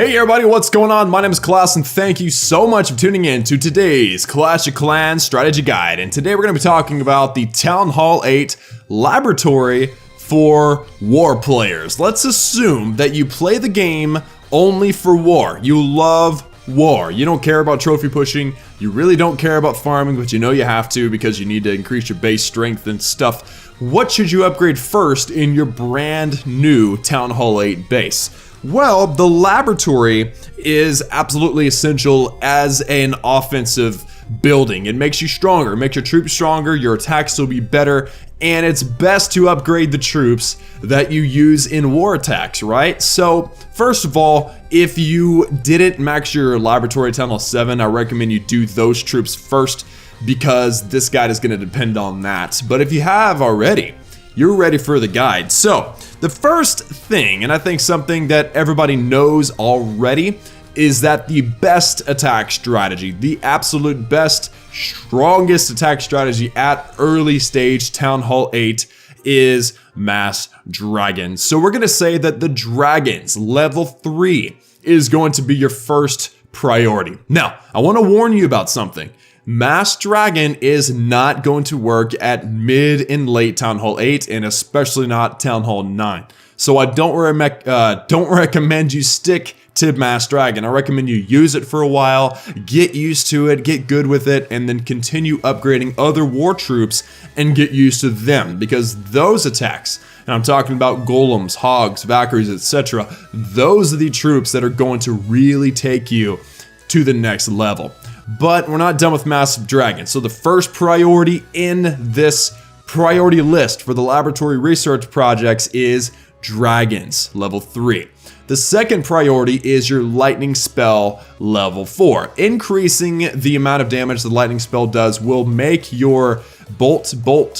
Hey everybody, what's going on? My name is Klaus and thank you so much for tuning in to today's Clash of Clans strategy guide. And today we're going to be talking about the Town Hall 8 laboratory for war players. Let's assume that you play the game only for war. You love war. You don't care about trophy pushing. You really don't care about farming, but you know you have to because you need to increase your base strength and stuff. What should you upgrade first in your brand new Town Hall 8 base? Well, the laboratory is absolutely essential as an offensive building. It makes you stronger, it makes your troops stronger, your attacks will be better, and it's best to upgrade the troops that you use in war attacks, right? So, first of all, if you didn't max your laboratory Town Hall 7, I recommend you do those troops first because this guide is going to depend on that. But if you have already, you're ready for the guide. So, the first thing, and I think something that everybody knows already, is that the best attack strategy, the absolute best, strongest attack strategy at early stage Town Hall 8 is Mass Dragons. So we're going to say that the Dragons level 3 is going to be your first priority. Now, I want to warn you about something. Mass Dragon is not going to work at mid and late Town Hall 8 and especially not Town Hall 9. So I don't recommend you stick to Mass Dragon. I recommend you use it for a while, get used to it, get good with it, and then continue upgrading other war troops and get used to them because those attacks, and I'm talking about Golems, Hogs, Valkyries, etc., those are the troops that are going to really take you to the next level. But we're not done with Massive Dragon. So the first priority in this priority list for the laboratory research projects is Dragons, level 3. The second priority is your lightning spell level 4. Increasing the amount of damage the lightning spell does will make your Bolt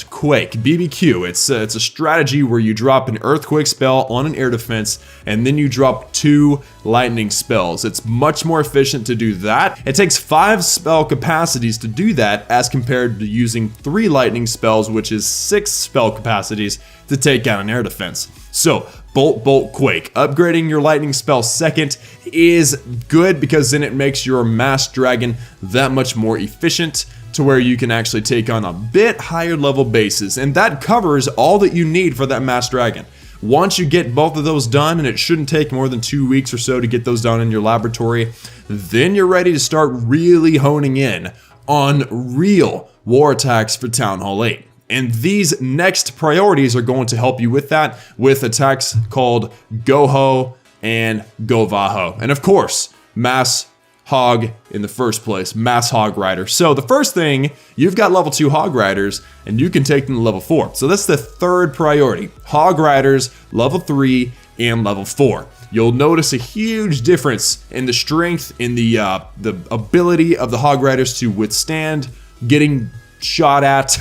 Quake, BBQ. It's a strategy where you drop an earthquake spell on an air defense and then you drop 2 lightning spells. It's much more efficient to do that. It takes 5 spell capacities to do that as compared to using 3 lightning spells, which is 6 spell capacities to take out an air defense. So Bolt Quake. Upgrading your lightning spell second is good because then it makes your Mass Dragon that much more efficient to where you can actually take on a bit higher level bases, and that covers all that you need for that Mass Dragon. Once you get both of those done, and it shouldn't take more than 2 weeks or so to get those done in your laboratory, then you're ready to start really honing in on real war attacks for Town Hall 8. And these next priorities are going to help you with that, with attacks called Goho and Govaho. And of course, Mass Hog in the first place, Mass Hog Rider. So the first thing, you've got level 2 Hog Riders, and you can take them to level 4. So that's the third priority. Hog Riders, level 3, and level 4. You'll notice a huge difference in the strength, in the ability of the Hog Riders to withstand getting shot at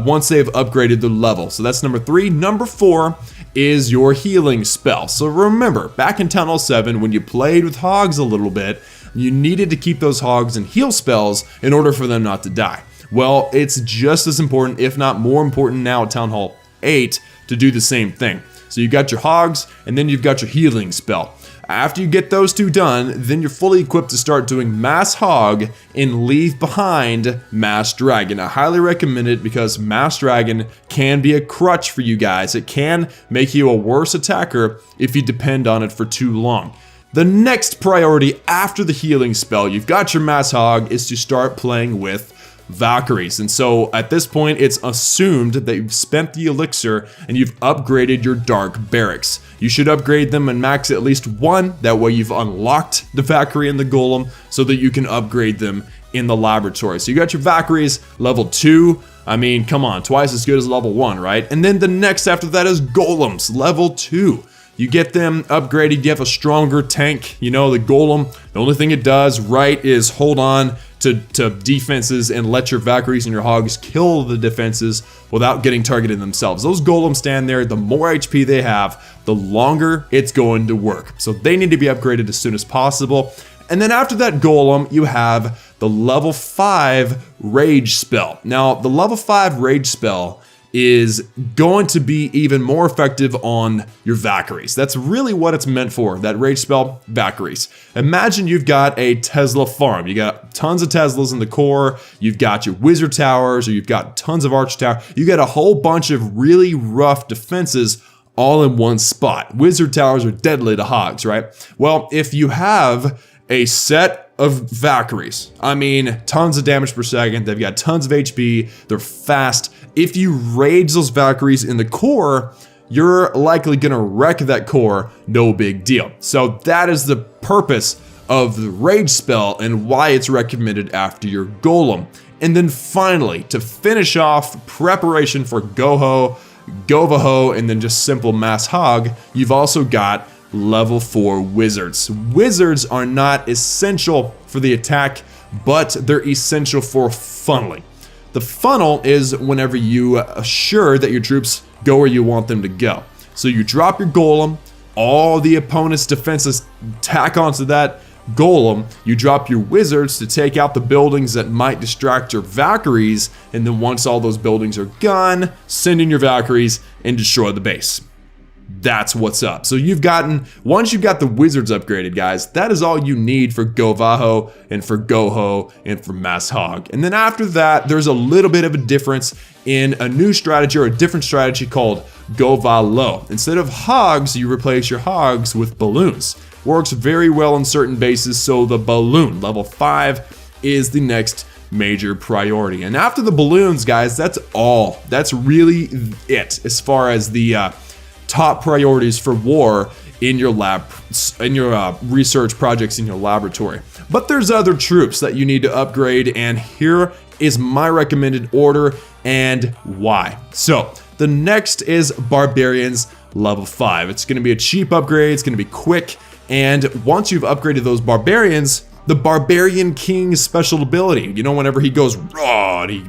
once they've upgraded the level. So that's number 3. Number 4 is your healing spell. So remember, back in Town Hall 7, when you played with hogs a little bit, you needed to keep those hogs in heal spells in order for them not to die. Well, it's just as important, if not more important now at Town Hall 8 to do the same thing. So you got your hogs, and then you've got your healing spell. After you get those 2 done, then you're fully equipped to start doing Mass Hog and leave behind Mass Dragon. I highly recommend it because Mass Dragon can be a crutch for you guys. It can make you a worse attacker if you depend on it for too long. The next priority after the healing spell, you've got your Mass Hog, is to start playing with Valkyries. And so at this point, it's assumed that you've spent the elixir and you've upgraded your Dark Barracks. You should upgrade them and max at least 1. That way you've unlocked the Valkyrie and the Golem so that you can upgrade them in the laboratory. So you got your Valkyries, level 2. I mean, come on, twice as good as level 1, right? And then the next after that is Golems, level 2. You get them upgraded, you have a stronger tank. You know, the Golem, the only thing it does right is hold on to defenses and let your Valkyries and your Hogs kill the defenses without getting targeted themselves. Those Golems stand there, the more HP they have, the longer it's going to work. So they need to be upgraded as soon as possible. And then after that Golem, you have the level 5 Rage spell. Now, the level 5 Rage spell is going to be even more effective on your Valkyries. That's really what it's meant for, that rage spell, Valkyries. Imagine you've got a Tesla farm. You got tons of Teslas in the core, you've got your wizard towers, or you've got tons of arch tower. You got a whole bunch of really rough defenses all in one spot. Wizard towers are deadly to hogs, right? Well, if you have a set of Valkyries, I mean, tons of damage per second, they've got tons of HP, they're fast. If you rage those Valkyries in the core, you're likely gonna wreck that core, no big deal. So that is the purpose of the rage spell and why it's recommended after your golem. And then finally, to finish off preparation for Goho, Govaho, and then just simple mass hog, you've also got level 4 wizards. Wizards are not essential for the attack, but they're essential for funneling. The funnel is whenever you assure that your troops go where you want them to go. So you drop your golem, all the opponent's defenses tack onto that golem, you drop your wizards to take out the buildings that might distract your Valkyries, and then once all those buildings are gone, send in your Valkyries and destroy the base. That's what's up. So once you've got the wizards upgraded, guys, that is all you need for Govaho and for Goho and for Mass Hog. And then after that, there's a little bit of a difference in a new strategy or a different strategy called Govalo. Instead of hogs, you replace your hogs with balloons. Works very well on certain bases, so the balloon, level 5, is the next major priority. And after the balloons, guys, that's all. That's really it as far as the top priorities for war in your research projects in your laboratory. But there's other troops that you need to upgrade, and here is my recommended order and why. So the next is Barbarians level 5. It's going to be a cheap upgrade, it's going to be quick, and once you've upgraded those Barbarians, the Barbarian King's special ability, you know, whenever he goes raw and he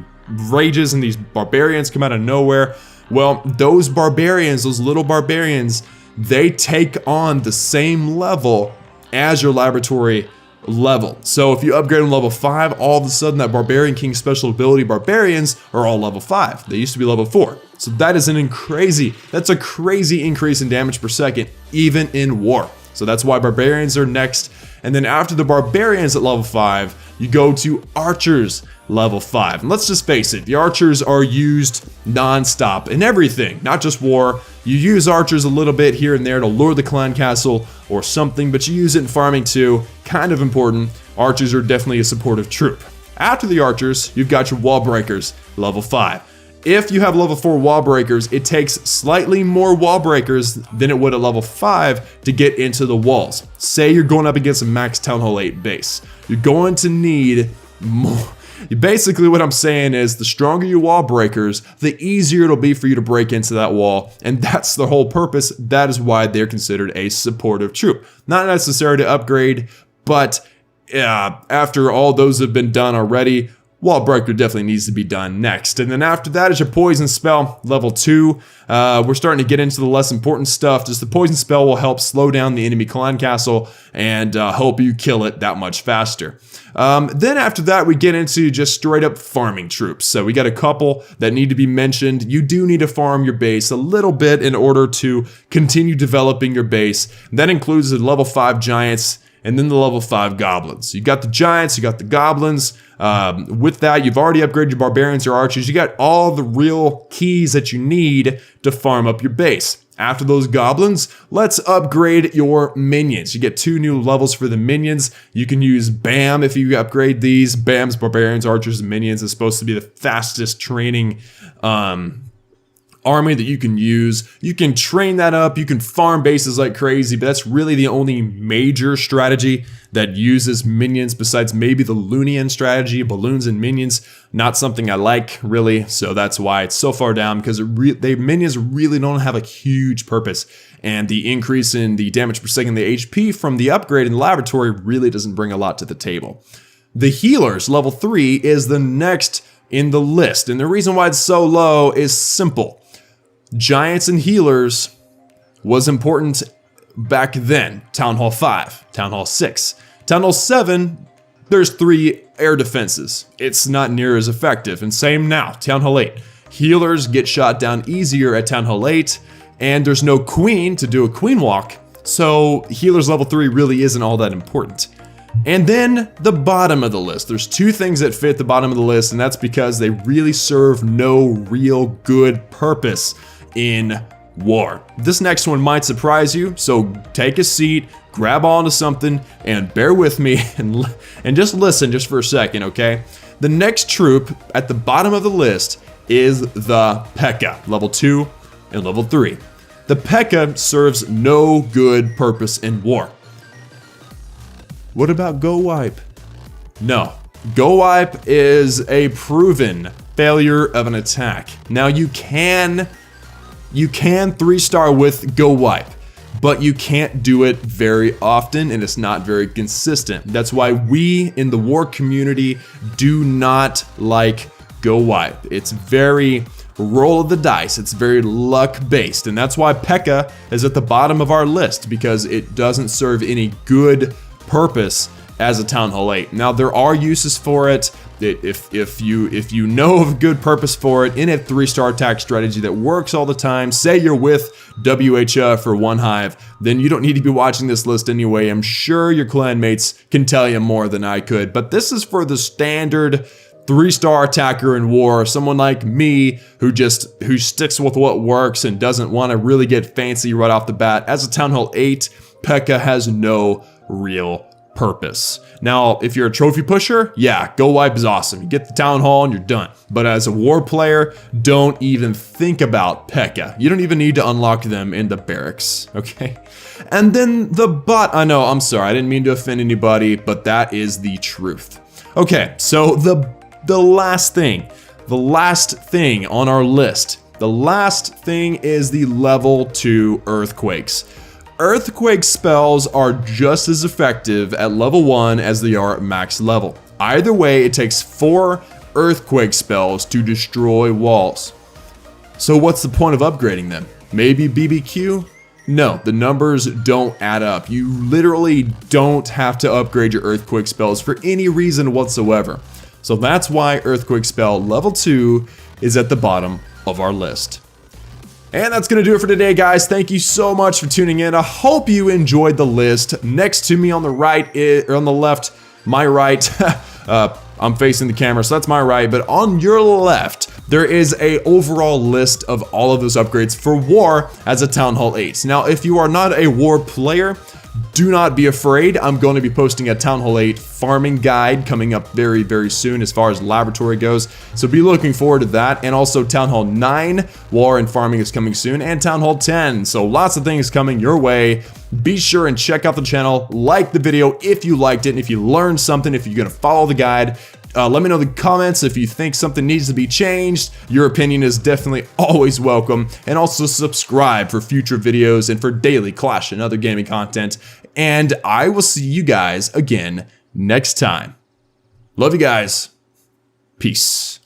rages and these Barbarians come out of nowhere, well, those Barbarians, those little Barbarians, they take on the same level as your laboratory level. So if you upgrade them level 5, all of a sudden that Barbarian King special ability Barbarians are all level 5. They used to be level 4. So that is that's a crazy increase in damage per second, even in war. So that's why Barbarians are next. And then after the Barbarians at level 5, you go to Archers level 5. And let's just face it, the Archers are used non-stop in everything, not just war. You use Archers a little bit here and there to lure the clan castle or something, but you use it in farming too, kind of important. Archers are definitely a supportive troop. After the Archers, you've got your Wall Breakers level 5. If you have level 4 wall breakers, it takes slightly more wall breakers than it would at level 5 to get into the walls. Say you're going up against a max Town Hall 8 base. You're going to need more. Basically what I'm saying is the stronger your wall breakers, the easier it'll be for you to break into that wall. And that's the whole purpose. That is why they're considered a supportive troop. Not necessary to upgrade, but after all those have been done already, Wall Breaker definitely needs to be done next. And then after that is your Poison Spell, level 2. We're starting to get into the less important stuff. Just the Poison Spell will help slow down the enemy clan castle and help you kill it that much faster. Then after that, we get into just straight up farming troops. So we got a couple that need to be mentioned. You do need to farm your base a little bit in order to continue developing your base. That includes the level 5 giants and then the level 5 goblins. You got the giants, you got the goblins. With that, you've already upgraded your barbarians or archers. You got all the real keys that you need to farm up your base. After those goblins, let's upgrade your minions. You get 2 new levels for the minions. You can use BAM if you upgrade these. BAM's barbarians, archers, and minions is supposed to be the fastest training army that you can use. You can train that up, you can farm bases like crazy, but that's really the only major strategy that uses minions besides maybe the Lunian strategy, balloons and minions. Not something I like really, so that's why it's so far down, because minions really don't have a huge purpose, and the increase in the damage per second, the HP from the upgrade in the laboratory really doesn't bring a lot to the table. The healers, level 3, is the next in the list, and the reason why it's so low is simple. Giants and healers was important back then. Town Hall 5, Town Hall 6. Town Hall 7, there's 3 air defenses. It's not near as effective, and same now. Town Hall 8. Healers get shot down easier at Town Hall 8, and there's no queen to do a queen walk, so healers level 3 really isn't all that important. And then the bottom of the list. There's two things that fit the bottom of the list, and that's because they really serve no real good purpose in war. This next one might surprise you, so take a seat, grab onto something, and bear with me and just listen just for a second, okay? The next troop at the bottom of the list is the P.E.K.K.A, level 2 and level 3. The P.E.K.K.A serves no good purpose in war. What about Gowipe? No. Gowipe is a proven failure of an attack. Now you can 3-star with Gowipe, but you can't do it very often and it's not very consistent. That's why we in the war community do not like Gowipe. It's very roll of the dice, it's very luck based, and that's why P.E.K.K.A is at the bottom of our list, because it doesn't serve any good purpose as a Town Hall 8. Now there are uses for it. If you know of a good purpose for it in a 3-star attack strategy that works all the time, say you're with WHF for One Hive, then you don't need to be watching this list anyway. I'm sure your clan mates can tell you more than I could, but this is for the standard 3-star attacker in war, someone like me who sticks with what works and doesn't want to really get fancy right off the bat. As a Town Hall 8, P.E.K.K.A has no real purpose. Now, if you're a trophy pusher, yeah, Gowipe is awesome. You get the Town Hall and you're done. But as a war player, don't even think about P.E.K.K.A. You don't even need to unlock them in the barracks, okay? And then the bot, I know, I'm sorry, I didn't mean to offend anybody, but that is the truth. Okay, so the last thing on our list, the last thing is the level 2 earthquakes. Earthquake spells are just as effective at level 1 as they are at max level. Either way, it takes 4 earthquake spells to destroy walls. So what's the point of upgrading them? Maybe BBQ? No, the numbers don't add up. You literally don't have to upgrade your earthquake spells for any reason whatsoever. So that's why earthquake spell level 2 is at the bottom of our list. And that's going to do it for today, guys. Thank you so much for tuning in. I hope you enjoyed the list. Next to me on the right, or on the left, my right, I'm facing the camera, so that's my right, but on your left, there is a overall list of all of those upgrades for war as a Town Hall 8. Now, if you are not a war player, do not be afraid. I'm going to be posting a Town Hall 8 farming guide coming up very, very soon as far as laboratory goes. So be looking forward to that. And also Town Hall 9, war and farming is coming soon, and Town Hall 10. So lots of things coming your way. Be sure and check out the channel, like the video if you liked it, and if you learned something, if you're going to follow the guide. Let me know in the comments if you think something needs to be changed. Your opinion is definitely always welcome. And also subscribe for future videos and for daily Clash and other gaming content. And I will see you guys again next time. Love you guys. Peace.